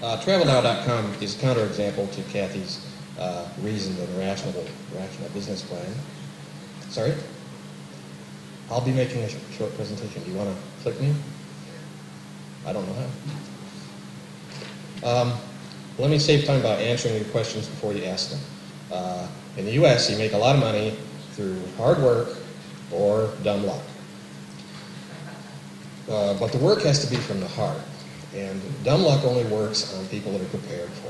TravelNow.com is a counterexample to Kathy's reasoned and rational business plan. Sorry? I'll be making a short presentation. Do you want to click me? I don't know how. Let me save time by answering your questions before you ask them. In the U.S., you make a lot of money through hard work or dumb luck. But the work has to be from the heart. And dumb luck only works on people that are prepared for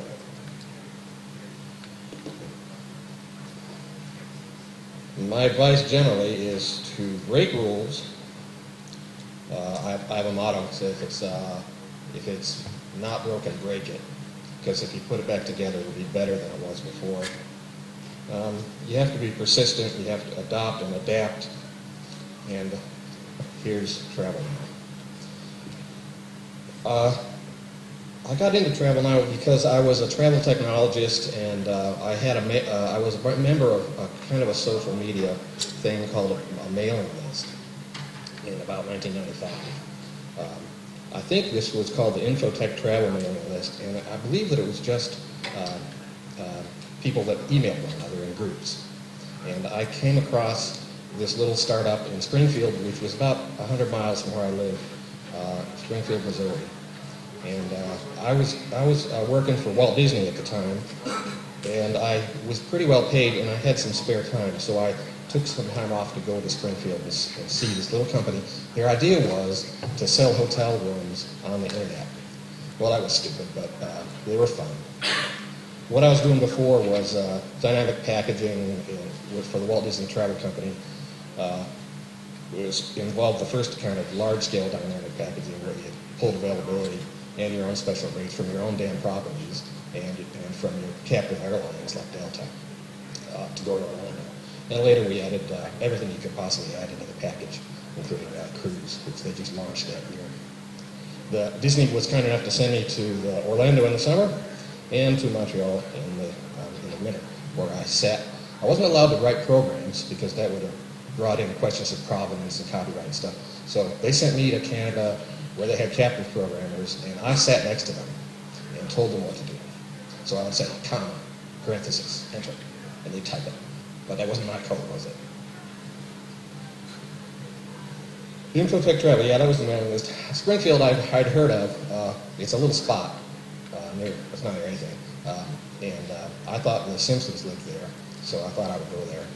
it. My advice generally is to break rules. I have a motto that says if it's not broken, break it. Because if you put it back together, it'll be better than it was before. You have to be persistent. You have to adopt and adapt. And here's Travel Now. I got into Travel Now because I was a travel technologist, and I was a member of a kind of a social media thing called a mailing list in about 1995. I think this was called the Infotech Travel Mailing List, and I believe that it was just people that emailed one another in groups. And I came across this little startup in Springfield, which was about 100 miles from where I live, Springfield, Missouri. And I was working for Walt Disney at the time, and I was pretty well paid, and I had some spare time, so I took some time off to go to Springfield and see this little company. Their idea was to sell hotel rooms on the internet. Well, that was stupid, but they were fun. What I was doing before was dynamic packaging for the Walt Disney Travel Company. It involved the first kind of large-scale dynamic packaging where you pulled availability and your own special rates from your own damn properties and from your captive airlines like Delta to go to Orlando. And later we added everything you could possibly add into the package, including cruise, which they just launched that year. Disney was kind enough to send me to Orlando in the summer and to Montreal in the winter, where I sat. I wasn't allowed to write programs because that would have brought in questions of provenance and copyright and stuff. So they sent me to Canada where they had captive programmers, and I sat next to them and told them what to do. So I would say, comma, parenthesis, enter, and they'd type it. But that wasn't my code, was it? The Infotech Travel, yeah, that was the mailing list. Springfield I'd heard of. It's a little spot. It's not near anything. And I thought the Simpsons lived there, so I thought I would go there.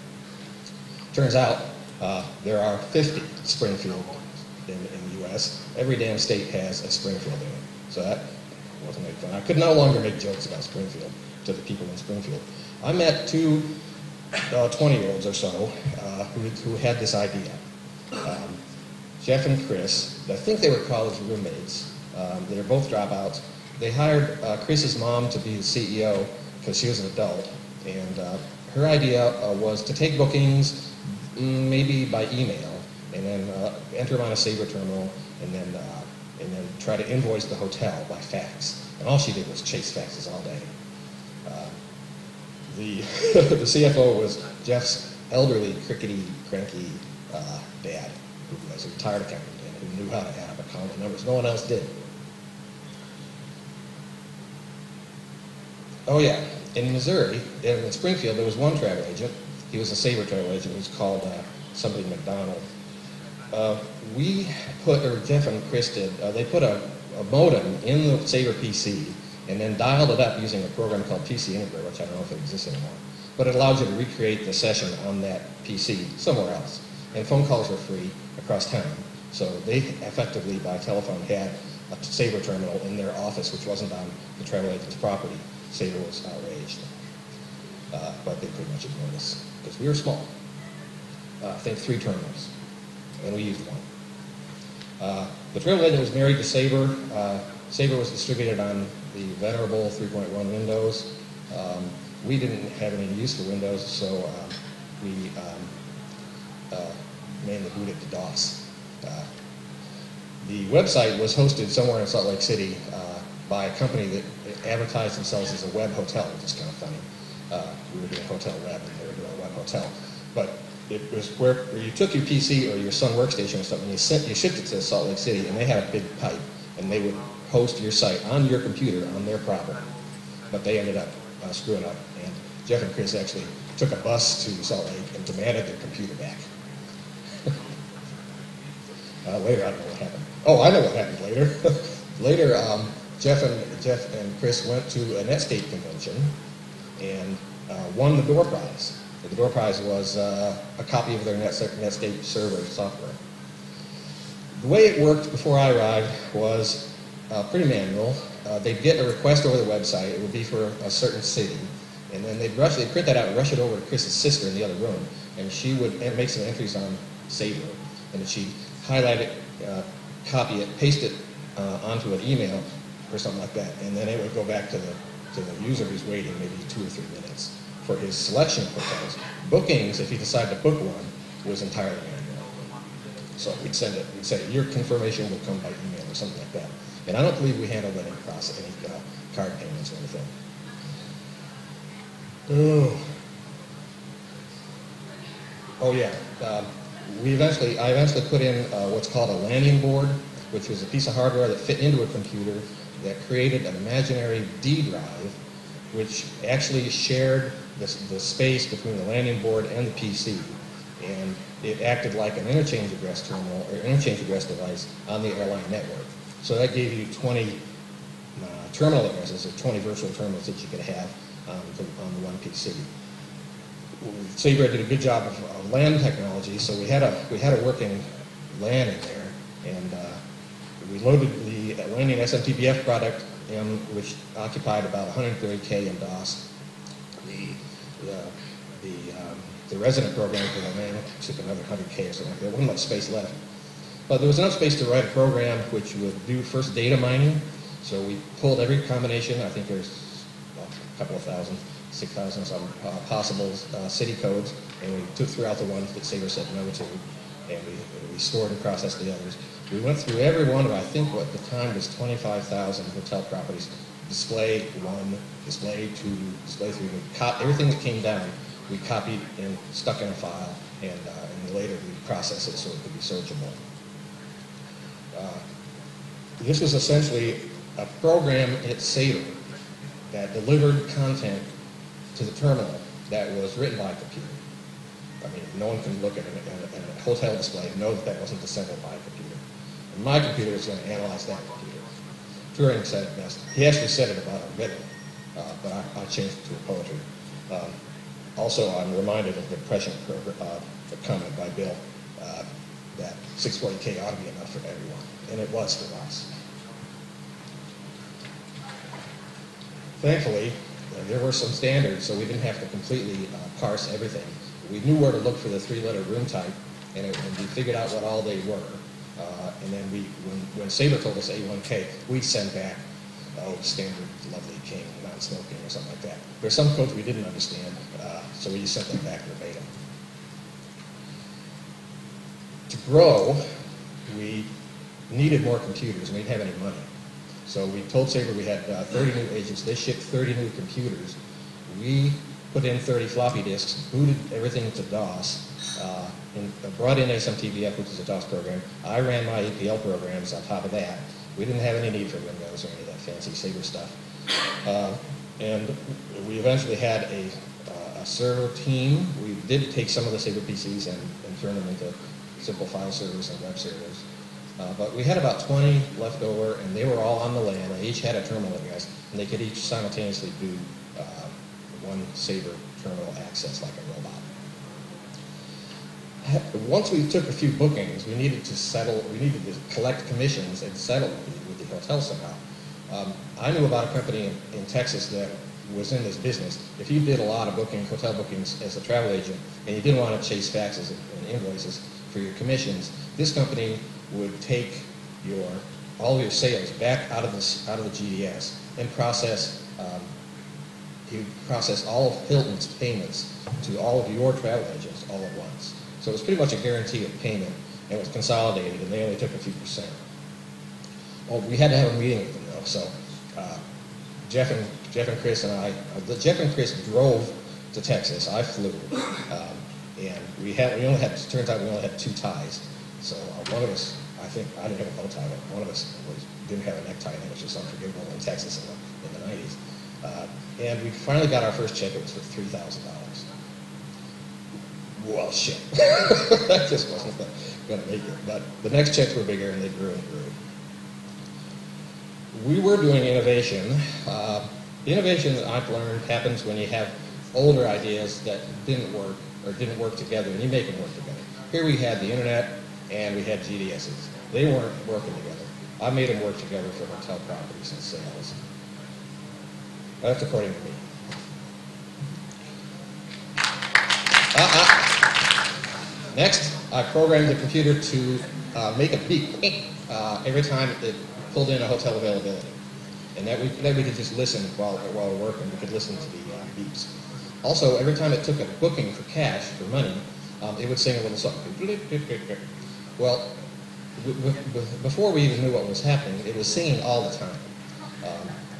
Turns out there are 50 Springfield in the U.S. Every damn state has a Springfield in it. So that wasn't any fun. I could no longer make jokes about Springfield to the people in Springfield. I met two 20-year-olds or so who had this idea. Jeff and Chris, I think they were college roommates. They were both dropouts. They hired Chris's mom to be the CEO because she was an adult. And her idea was to take bookings maybe by email and then enter them on a Sabre terminal and then try to invoice the hotel by fax. And all she did was chase faxes all day. The CFO was Jeff's elderly, crickety, cranky dad, who was a retired accountant and who knew how to add up accounting numbers. No one else did. Oh yeah, in Missouri, in Springfield, there was one travel agent. He was a Sabre travel agent. He was called somebody McDonald. Jeff and Chris did, they put a modem in the Sabre PC and then dialed it up using a program called PC Integrator, which I don't know if it exists anymore. But it allowed you to recreate the session on that PC somewhere else. And phone calls were free across town. So they effectively, by telephone, had a Sabre terminal in their office, which wasn't on the travel agent's property. Sabre was outraged. But they pretty much ignored us because we were small. I think 3 terminals, and we used one. The travel agent was married to Sabre. Sabre was distributed on the venerable 3.1 Windows. We didn't have any use for Windows, so we mainly booted to DOS. The website was hosted somewhere in Salt Lake City by a company that advertised themselves as a web hotel, which is kind of funny. We were doing hotel web, and they were doing a web hotel. But it was where you took your PC or your Sun workstation or something, you shipped it to Salt Lake City, and they had a big pipe, and they would host your site on your computer on their property. But they ended up screwing up, and Jeff and Chris actually took a bus to Salt Lake and demanded their computer back. Later, I don't know what happened. Oh, I know what happened later. Later, Jeff and Chris went to a Netscape convention and won the door prize. The door prize was a copy of their Netscape server software. The way it worked before I arrived was pretty manual. They'd get a request over the website. It would be for a certain city. And then they'd print that out and rush it over to Chris's sister in the other room. And she would make some entries on Sabre. And then she'd highlight it, copy it, paste it onto an email or something like that. And then it would go back to the user who's waiting maybe 2 or 3 minutes for his selection of hotels. Bookings, if he decided to book one, was entirely manual. So we'd send it, we'd say, your confirmation will come by email or something like that. And I don't believe we handled any card payments or anything. Oh yeah. I eventually put in what's called a landing board, which was a piece of hardware that fit into a computer that created an imaginary D drive, which actually shared the space between the landing board and the PC, and it acted like an interchange address terminal or interchange address device on the airline network. So that gave you 20 terminal addresses, or 20 virtual terminals that you could have on the one PC. Sabre did a good job of LAN technology, so we had a working LAN in there, and we loaded the landing SMTBF product in, which occupied about 130K in DOS. The resident program for the LAN took another 100K or something. There wasn't much space left, but there was enough space to write a program which would do first data mining. So we pulled every combination. I think there's a couple of thousand, 6,000 some possible city codes, and we threw out the ones that Sabre said no to, and we stored and processed the others. We went through every one of, I think what at the time was 25,000 hotel properties, display 1, display 2, display 3. Everything that came down, we copied and stuck in a file, and later we processed it so it could be searchable. This was essentially a program at Sabre that delivered content to the terminal that was written by a computer. I mean, no one can look at a hotel display and know that wasn't assembled by a computer. And my computer is going to analyze that computer. Turing said it best. He actually said it about a rhythm, but I changed it to a poetry. Also, I'm reminded of the prescient comment by Bill that 640K ought to be enough for everyone, and it was for us. Thankfully, there were some standards, so we didn't have to completely parse everything. We knew where to look for the 3-letter room type, and we figured out what all they were. And then when Sabre told us A1K, we'd send back, standard Lovely King, non-smoking, or something like that. There's some codes we didn't understand, so we just sent them back verbatim. To grow, we needed more computers, and we didn't have any money. So we told Sabre we had 30 new agents. They shipped 30 new computers. We put in 30 floppy disks, booted everything to DOS, and brought in SMTBF, which is a DOS program. I ran my APL programs on top of that. We didn't have any need for Windows or any of that fancy Sabre stuff. And we eventually had a server team. We did take some of the Sabre PCs and turn them into simple file servers and web servers. But we had about 20 left over, and they were all on the LAN. They each had a terminal address, and they could each simultaneously do one Sabre terminal access like a robot. Once we took a few bookings, we needed to collect commissions and settle with the hotel somehow. I knew about a company in Texas that was in this business. If you did a lot of hotel bookings as a travel agent, and you didn't want to chase faxes and invoices for your commissions, this company would take all your sales back out of the GDS and process all of Hilton's payments to all of your travel agents all at once. So it was pretty much a guarantee of payment, and it was consolidated, and they only took a few percent. Well, we had to have a meeting with them though. So Jeff and Chris and I, Jeff and Chris drove to Texas. I flew, and turns out we only had 2 ties. So one of us I think I didn't have a bow tie, but one of us didn't have a necktie, and it was just unforgivable in Texas in the 90s. And we finally got our first check. It was for $3,000. Well, shit. That just wasn't going to make it. But the next checks were bigger, and they grew and grew. We were doing innovation. Innovation, I've learned, happens when you have older ideas that didn't work or didn't work together, and you make them work together. Here we had the internet, and we had GDSs. They weren't working together. I made them work together for hotel properties and sales. That's according to me. Next, I programmed the computer to make a beep every time it pulled in a hotel availability. And that we could just listen while we're working. We could listen to the beeps. Also, every time it took a booking for cash, for money, it would sing a little song. Well, before we even knew what was happening, it was singing all the time.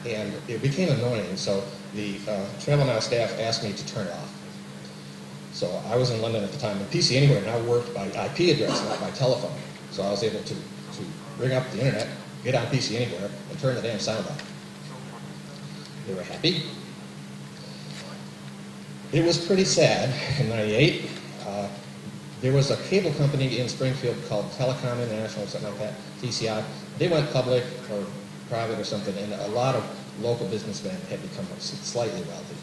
And it became annoying, so the Travel Now staff asked me to turn it off. So I was in London at the time, and PC Anywhere now worked by IP address, not by telephone. So I was able to ring up the internet, get on PC Anywhere, and turn the damn sound off. They were happy. It was pretty sad in '98. There was a cable company in Springfield called Telecom International or something like that, TCI. They went public or private or something, and a lot of local businessmen had become slightly wealthy.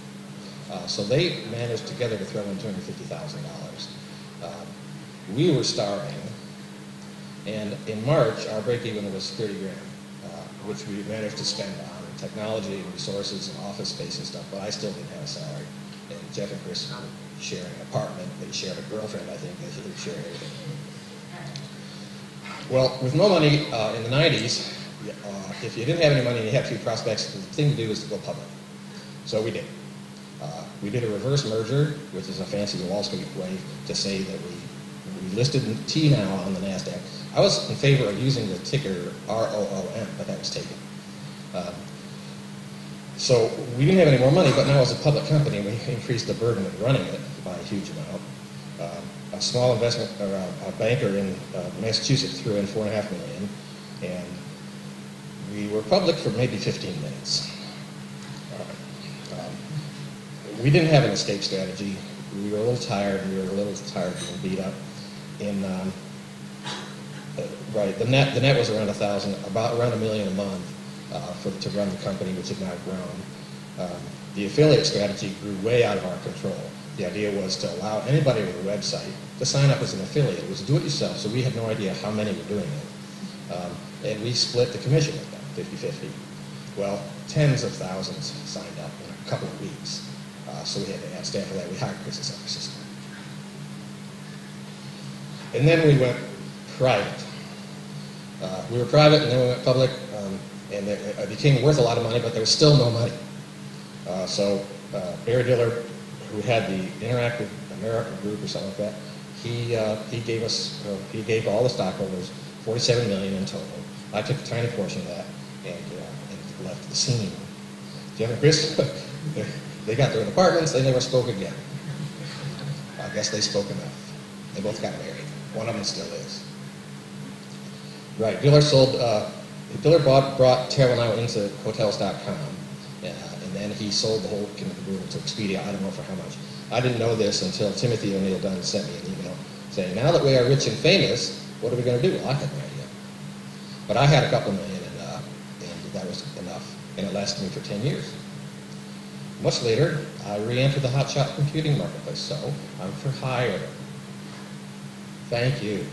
So they managed together to throw in $250,000. We were starving, and in March, our break-even was 30 grand, which we managed to spend on technology and resources and office space and stuff, but I still didn't have a salary. And Jeff and Chris were sharing an apartment. They shared a girlfriend, I think. They shared everything. Well, with no money in the 90s, if you didn't have any money and you had few prospects, the thing to do was to go public. So we did. We did a reverse merger, which is a fancy Wall Street way to say that we listed T now on the NASDAQ. I was in favor of using the ticker ROOM, but that was taken. So we didn't have any more money, but now as a public company, we increased the burden of running it by a huge amount. A small investment, or a banker in Massachusetts threw in $4.5 million, and we were public for maybe 15 minutes. We didn't have an escape strategy. We were a little tired, and we were a little tired of being beat up. And the net was around around $1 million a month to run the company, which had now grown. The affiliate strategy grew way out of our control. The idea was to allow anybody with a website to sign up as an affiliate. It was do-it-yourself, so we had no idea how many were doing it. And we split the commission with them, 50-50. Well, tens of thousands signed up in a couple of weeks. So we had to add staff for that. We hired Chris in San Francisco. And then we went private. We were private, and then we went public, and it became worth a lot of money, but there was still no money. So Barry Diller, who had the Interactive America Group or something like that, he gave all the stockholders $47 million in total. I took a tiny portion of that and left the scene. Jeff and Chris, they got their own apartments. They never spoke again. I guess they spoke enough. They both got married. One of them still is. Right. Diller brought Travel Now into Hotels.com, and then he sold the whole group to Expedia. I don't know for how much. I didn't know this until Timothy O'Neill Dunn sent me an email saying, "Now that we are rich and famous, what are we going to do?" Well, I had no idea. But I had a couple million, and that was enough, and it lasted me for 10 years. Much later, I re-entered the hotshot computing marketplace, so I'm for hire. Thank you.